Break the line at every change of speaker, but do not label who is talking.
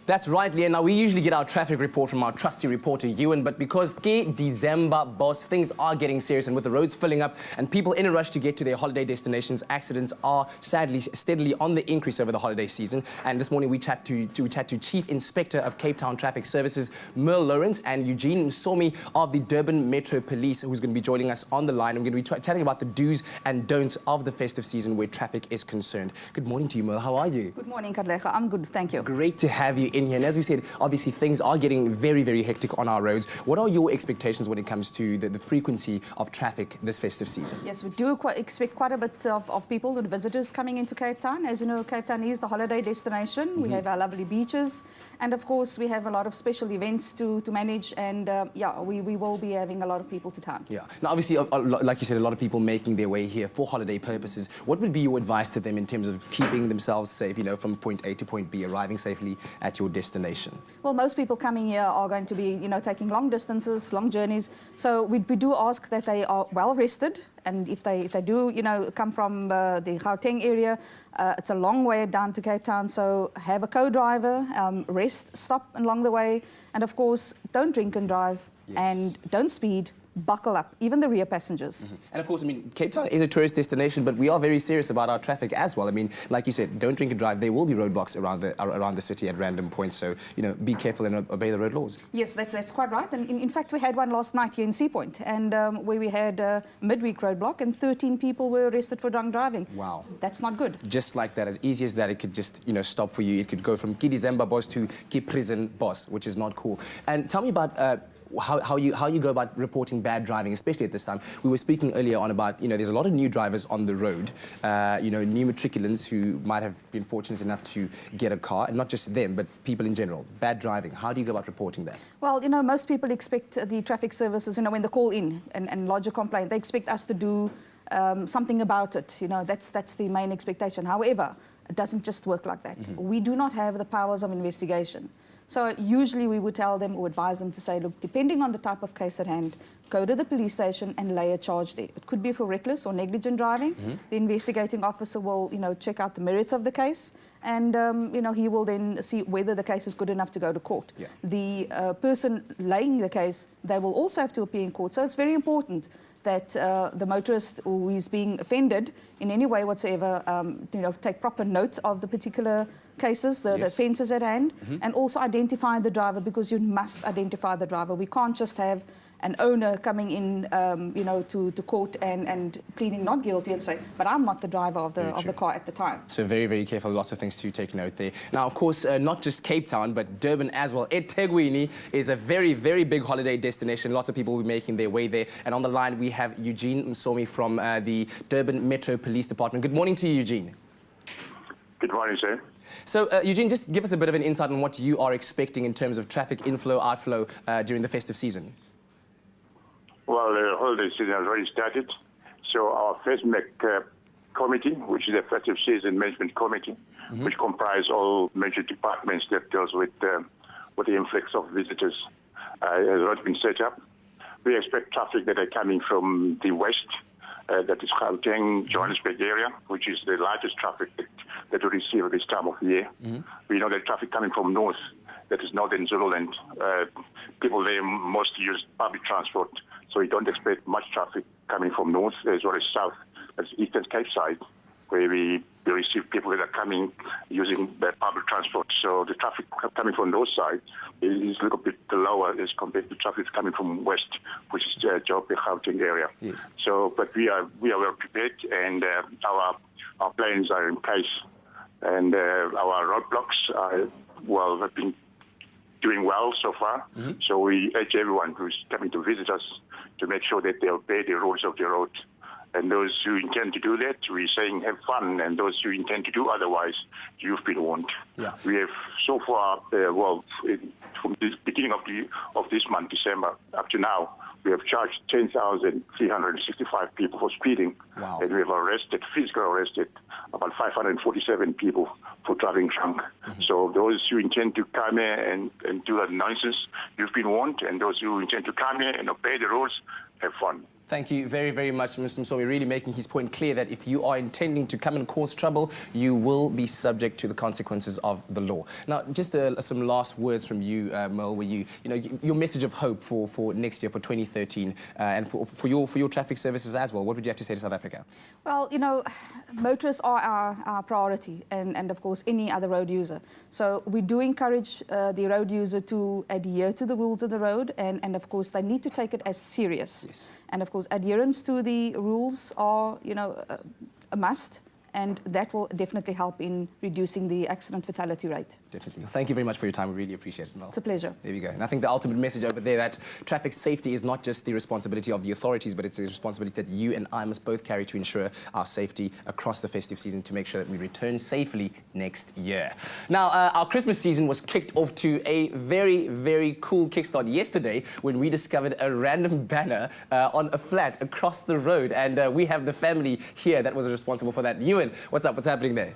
That's right, Leah. Now, we usually get our traffic report from our trusty reporter, Ewan, but because ke December, boss, things are getting serious, and with the roads filling up and people in a rush to get to their holiday destinations, accidents are sadly steadily on the increase over the holiday season. And this morning we chat to Chief Inspector of Cape Town Traffic Services, Merle Lourens, and Eugene Msomo of the Durban Metro Police, who's going to be joining us on the line. I'm going to be chatting about the do's and don'ts of the festive season where traffic is concerned. Good morning to you, Merle. How are you?
Good morning, Kadlega. I'm good, thank you.
Great to have you in here. And as we said, obviously things are getting very, very hectic on our roads. What are your expectations when it comes to the frequency of traffic this festive season?
Yes, we do expect quite a bit of people and visitors coming into Cape Town. As you know, Cape Town is the holiday destination. We have our lovely beaches. And of course, we have a lot of special events to manage. And yeah, we will be having a lot of people to town.
Yeah. Now, obviously, like you said, a lot of people making their way here for holiday purposes. What would be your advice to them in terms of keeping themselves safe, you know, from point A to point B, arriving safely at your destination?
Well, most people coming here are going to be, you know, taking long distances, long journeys. So we do ask that they are well rested. And if they do, you know, come from the Gauteng area, it's a long way down to Cape Town. So have a co-driver, rest, stop along the way. And of course, don't drink and drive.
Yes.
And don't speed. Buckle up, even the rear passengers.
And of course, I mean, Cape Town is a tourist destination, but we are very serious about our traffic as well. I mean, like you said, don't drink and drive. There will be roadblocks around the city at random points, so, you know, be careful and obey the road laws.
Yes, that's quite right. And in fact, we had one last night here in Sea Point, and where we had a midweek roadblock, and 13 people were arrested for drunk driving.
Wow.
That's not good.
Just like that, as easy as that, it could just, you know, stop for you. It could go from Ki December boss to Ki prison boss, which is not cool. And tell me about how you go about reporting bad driving, especially at this time. We were speaking earlier on about, you know, there's a lot of new drivers on the road, you know, new matriculants who might have been fortunate enough to get a car, and not just them, but people in general. Bad driving, how do you go about reporting that?
Well, you know, most people expect the traffic services, you know, when they call in and lodge a complaint, they expect us to do something about it. You know, that's the main expectation. However, it doesn't just work like that. We do not have the powers of investigation. So usually we would tell them or advise them to say, look, depending on the type of case at hand, go to the police station and lay a charge there. It could be for reckless or negligent driving. The investigating officer will, you know, check out the merits of the case, and you know, he will then see whether the case is good enough to go to court. Yeah. The person laying the case, they will also have to appear in court. So it's very important that the motorist who is being offended in any way whatsoever, you know, take proper note of the particular cases, the offences at hand, and also identify the driver, because you must identify the driver. We can't just have an owner coming in, you know, to court and pleading not guilty and say, but I'm not the driver of the car at the time.
So very, very careful. Lots of things to take note there. Now, of course, not just Cape Town, but Durban as well. eThekwini is a very, very big holiday destination. Lots of people will be making their way there. And on the line, we have Eugene Msomo from the Durban Metro Police Department. Good morning to you, Eugene.
Good morning, sir.
So, Eugene, just give us a bit of an insight on what you are expecting in terms of traffic inflow, outflow during the festive season.
Well, the holiday season has already started. So our first committee, which is the Festive Season Management Committee, which comprises all major departments that deals with the influx of visitors, has already been set up. We expect traffic that are coming from the west, that is Gauteng, Johannesburg area, which is the largest traffic that we receive at this time of year. We know that traffic coming from north, that is northern Zululand. People there mostly use public transport, so we don't expect much traffic coming from north as well as south. That's Eastern Cape side, where we receive people that are coming using the public transport. So the traffic coming from those sides is a little bit lower as compared to traffic coming from west, which is Joburg, Gauteng area.
Yes.
So, but we are well prepared, and our plans are in place, and our roadblocks have been doing well so far. So we urge everyone who's coming to visit us to make sure that they obey the rules of the road. And those who intend to do that, we're saying have fun. And those who intend to do otherwise, you've been warned. Yeah. We have so far, from the beginning of this month, December, up to now, we have charged 10,365 people for speeding. Wow. And we have physically arrested about 547 people for driving drunk. So those who intend to come here and do that nonsense, you've been warned. And those who intend to come here and obey the rules, have fun.
Thank you very, very much, Mr. Msomo, really making his point clear that if you are intending to come and cause trouble, you will be subject to the consequences of the law. Now, just some last words from you, Merle, where your message of hope for next year, for 2013, and for your traffic services as well. What would you have to say to South Africa?
Well, motorists are our priority, and of course any other road user. So we do encourage the road user to adhere to the rules of the road, and of course they need to take it as serious.
Yes.
And of course adherence to the rules are, a must. And that will definitely help in reducing the accident fatality rate.
Definitely. Well, thank you very much for your time. We really appreciate it, Mel.
It's a pleasure.
There we go. And I think the ultimate message over there that traffic safety is not just the responsibility of the authorities, but it's a responsibility that you and I must both carry to ensure our safety across the festive season to make sure that we return safely next year. Now, our Christmas season was kicked off to a very, very cool kickstart yesterday when we discovered a random banner on a flat across the road. And we have the family here that was responsible for that. Ewan, what's up? What's happening there?